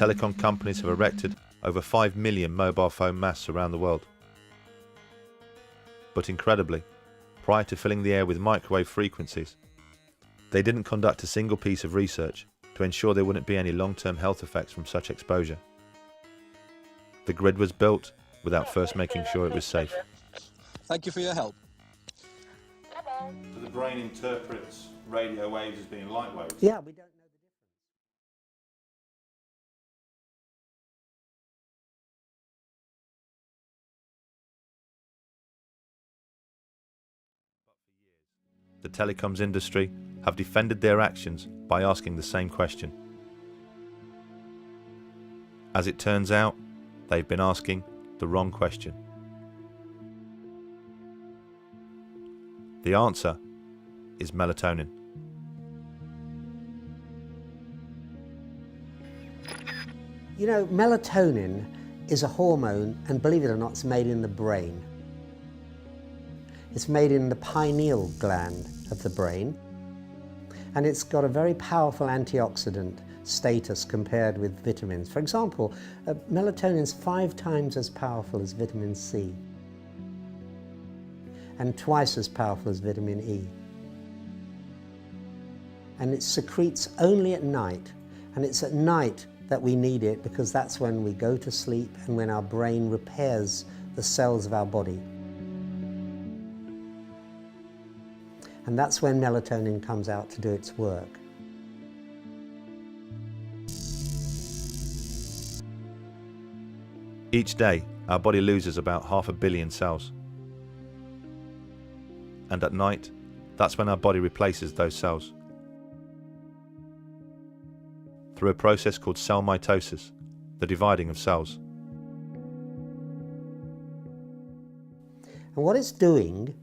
telecom companies have erected over 5 million mobile phone masts around the world. But incredibly, prior to filling the air with microwave frequencies, they didn't conduct a single piece of research to ensure there wouldn't be any long-term health effects from such exposure. The grid was built without first making sure it was safe. Thank you for your help. So the brain interprets radio waves as being light waves? Yeah, we don't know the difference. The telecoms industry have defended their actions by asking the same question. As it turns out, they've been asking the wrong question. The answer is melatonin. You know, melatonin is a hormone, and believe it or not, it's made in the brain. It's made in the pineal gland of the brain, and it's got a very powerful antioxidant status compared with vitamins. For example, melatonin is 5 times as powerful as vitamin C and twice as powerful as vitamin E. And it secretes only at night, and it's at night that we need it because that's when we go to sleep and when our brain repairs the cells of our body. And that's when melatonin comes out to do its work. Each day, our body loses about 500 million cells. And at night, that's when our body replaces those cells. Through a process called cell mitosis, the dividing of cells. And what it's doing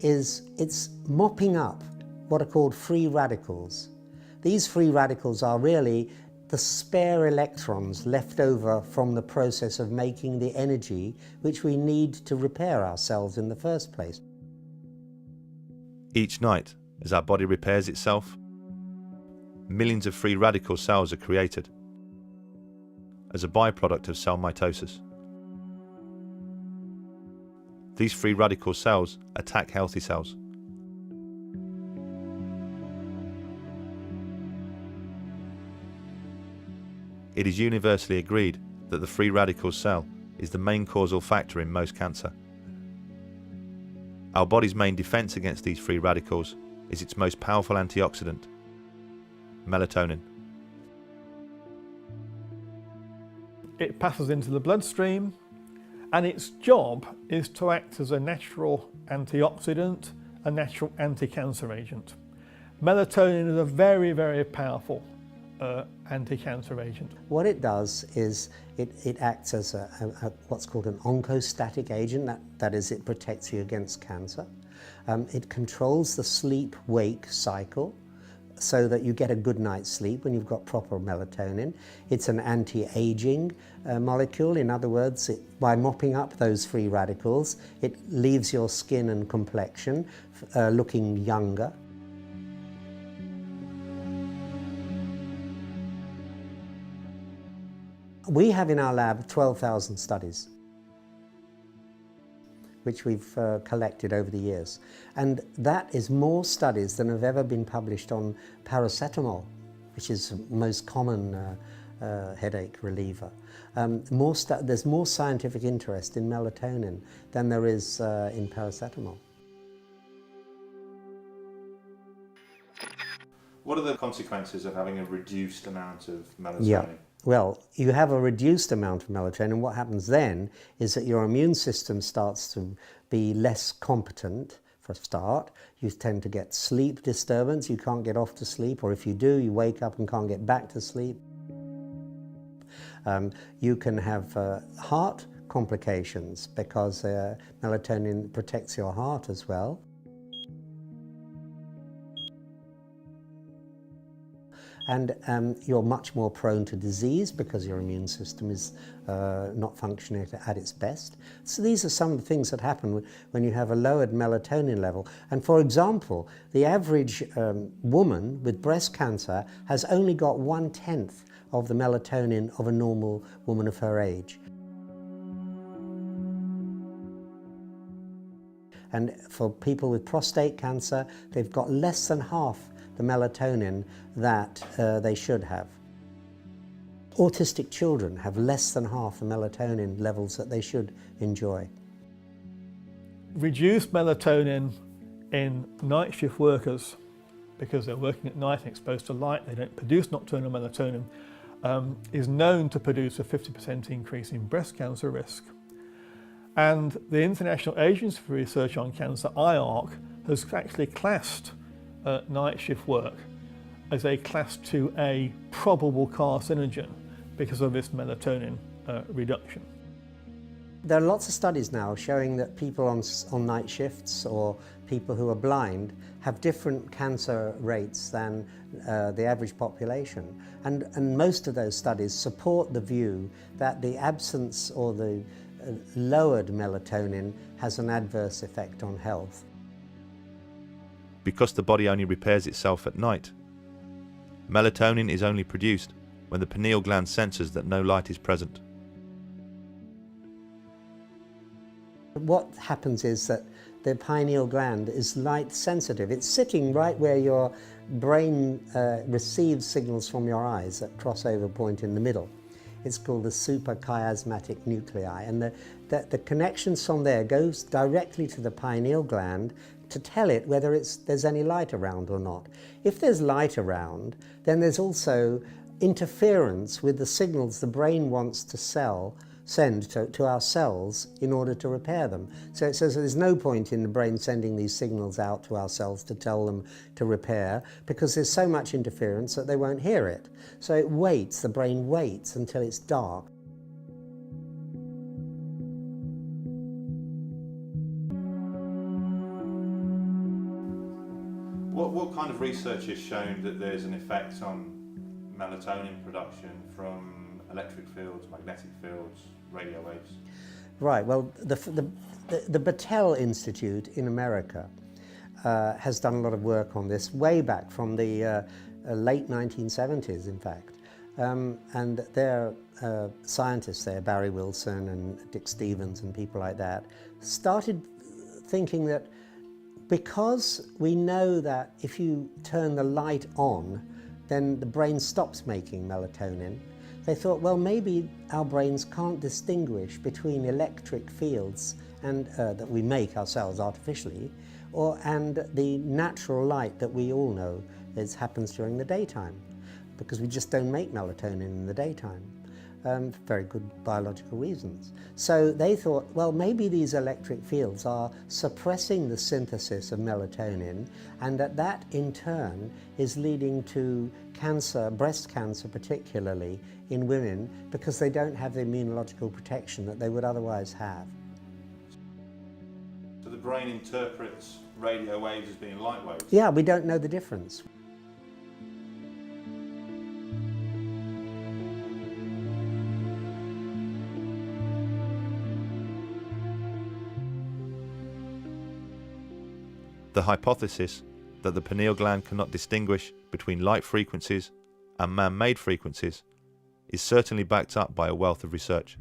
is it's mopping up what are called free radicals. These free radicals are really the spare electrons left over from the process of making the energy which we need to repair ourselves in the first place. Each night, as our body repairs itself, millions of free radical cells are created as a byproduct of cell mitosis. These free radical cells attack healthy cells. It is universally agreed that the free radical cell is the main causal factor in most cancer. Our body's main defense against these free radicals is its most powerful antioxidant, melatonin. It passes into the bloodstream, and its job is to act as a natural antioxidant, a natural anti-cancer agent. Melatonin is a very, very powerful anti-cancer agent. What it does is it acts as what's called an oncostatic agent, that is, it protects you against cancer. It controls the sleep-wake cycle so that you get a good night's sleep when you've got proper melatonin. It's an anti-aging molecule. In other words, by mopping up those free radicals, it leaves your skin and complexion looking younger. We have in our lab 12,000 studies, which we've collected over the years. And that is more studies than have ever been published on paracetamol, which is the most common headache reliever. There's more scientific interest in melatonin than there is in paracetamol. What are the consequences of having a reduced amount of melatonin? Yeah. Well, you have a reduced amount of melatonin, and what happens then is that your immune system starts to be less competent for a start. You tend to get sleep disturbance, you can't get off to sleep, or if you do, you wake up and can't get back to sleep. You can have heart complications because melatonin protects your heart as well. And you're much more prone to disease because your immune system is not functioning at its best. So these are some of the things that happen when you have a lowered melatonin level. And for example, the average woman with breast cancer has only got 1/10 of the melatonin of a normal woman of her age. And for people with prostate cancer, they've got less than half the melatonin that they should have. Autistic children have less than half the melatonin levels that they should enjoy. Reduced melatonin in night shift workers, because they're working at night and exposed to light, they don't produce nocturnal melatonin, is known to produce a 50% increase in breast cancer risk. And the International Agency for Research on Cancer, IARC, has actually classed night shift work as a Class 2A probable carcinogen because of this melatonin reduction. There are lots of studies now showing that people on night shifts or people who are blind have different cancer rates than the average population. And most of those studies support the view that the absence or the lowered melatonin has an adverse effect on health. Because the body only repairs itself at night, melatonin is only produced when the pineal gland senses that no light is present. What happens is that the pineal gland is light sensitive. It's sitting right where your brain receives signals from your eyes at crossover point in the middle. It's called the suprachiasmatic nuclei, and the connections from there goes directly to the pineal gland to tell it whether there's any light around or not. If there's light around, then there's also interference with the signals the brain wants to send to our cells in order to repair them. So it says there's no point in the brain sending these signals out to our cells to tell them to repair, because there's so much interference that they won't hear it. So it waits, the brain waits until it's dark. What kind of research has shown that there's an effect on melatonin production from electric fields, magnetic fields, radio waves? Right, well, the Battelle Institute in America has done a lot of work on this way back from the late 1970s, in fact. And their scientists there, Barry Wilson and Dick Stevens and people like that, started thinking that because we know that if you turn the light on, then the brain stops making melatonin, they thought, well, maybe our brains can't distinguish between electric fields and that we make ourselves artificially, and the natural light that we all know happens during the daytime, because we just don't make melatonin in the daytime. For very good biological reasons. So they thought, well, maybe these electric fields are suppressing the synthesis of melatonin, and that in turn is leading to cancer, breast cancer particularly, in women, because they don't have the immunological protection that they would otherwise have. So the brain interprets radio waves as being light waves? Yeah, we don't know the difference. The hypothesis that the pineal gland cannot distinguish between light frequencies and man-made frequencies is certainly backed up by a wealth of research.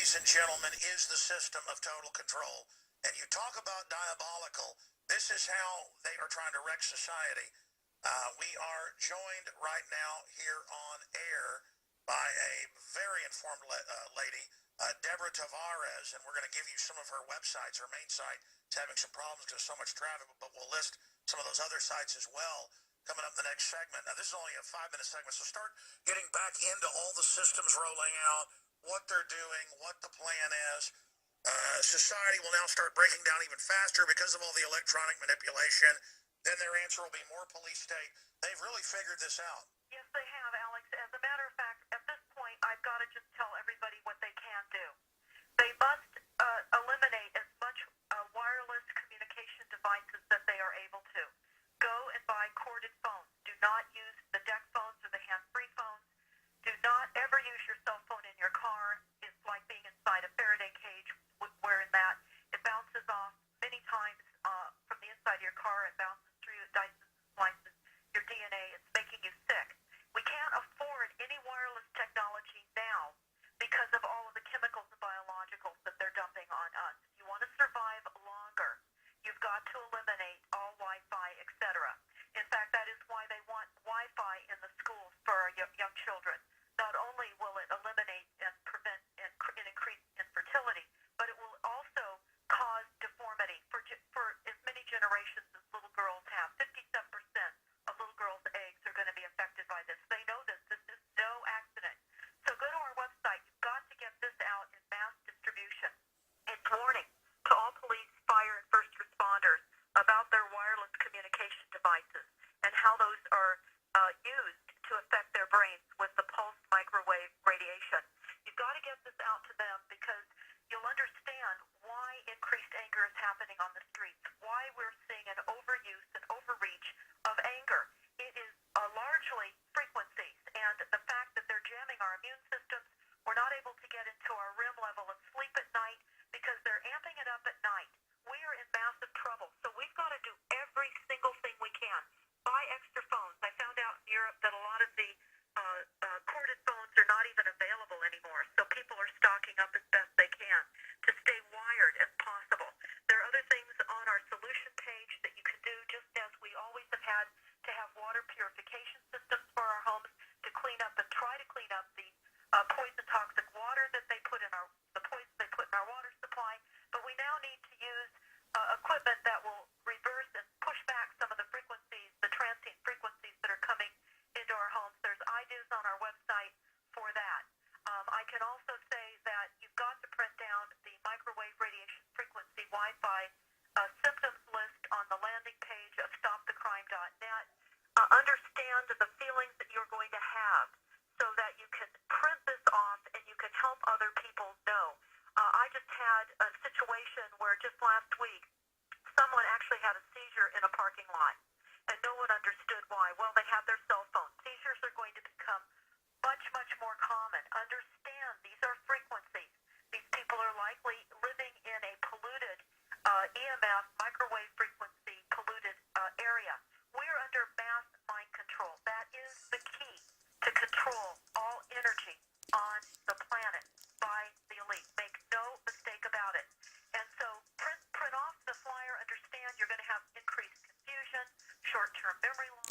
ladies and gentlemen, is the system of total control. And you talk about diabolical. This is how they are trying to wreck society. We are joined right now here on air by a very informed lady, Deborah Tavares, and we're going to give you some of her websites. Her main site is having some problems because of so much traffic, but we'll list some of those other sites as well coming up in the next segment. Now, this is only a 5-minute segment, so start getting back into all the systems rolling out, what they're doing, what the plan is. Society will now start breaking down even faster because of all the electronic manipulation. Then their answer will be more police state. They've really figured this out. Yes, they have, Alex. As a matter of fact, at this point, I've got to just tell everybody what they can do. They must eliminate as much wireless communication devices that they are able to. Go and buy corded phones. Do not use the deck phones or the hand-free phones. Do not ever use your cell phone in your car. It's like being inside a Faraday cage, wherein that it bounces off many times from the inside of your car. It bounces through, it dices and slices your DNA. It's making you sick. We can't afford any wireless technology now because of all of the chemicals and biologicals that they're dumping on us. If you want to survive longer, you've got to eliminate all Wi-Fi, etc. In fact, that is why they want Wi-Fi in the schools for our young children. Not only will it eliminate and prevent and increase infertility, but it will also cause deformity for as many generations as little girls have. 57% of little girls' eggs are going to be affected by this. They know this. This is no accident. So go to our website. You've got to get this out in mass distribution. It's warning to all police, fire, and first responders about their wireless communication devices and how those are used to affect their brains with the pulse microwave radiation. You've got to get this out to them because you'll understand why increased anger is happening on the streets, why we're seeing an overuse and overreach of anger. It is largely frequencies and the fact that they're jamming our immune systems. We're not able to get into our REM level of sleep at night because they're amping it up at night. We are in massive trouble, so we've got to do every single thing we can. Buy extra phones. I found out in Europe that a lot of the corded phones are not even available anymore, so people are stocking up as best they can to stay wired as possible. There are other things on our solution page that you can do, just as we always have had to have water purification systems for our homes to clean up and try to clean up the poison toxic water that they put in the poison they put in our water supply. But we now need to use equipment that will reverse and push back some of the frequencies, the transient frequencies that are coming into our homes. There's ideas on our website for that. I can also say that you've got to print down the microwave radiation frequency Wi-Fi symptoms list on the landing page of stopthecrime.net. Understand the feelings that you're going to have so that you can print this off and you can help other people know. I just had a situation where just last week someone actually had a seizure in a parking lot and no one understood why. Well, they had their cell phone. Seizures are going to become much, much more common. Understand these are frequencies. These people are likely living in a polluted EMF, microwave frequency polluted area. We're under mass mind control. That is the key to control all energy on the planet by the elite. Make no mistake about it. And so print off the flyer. Understand you're going to have increased confusion, short-term memory loss.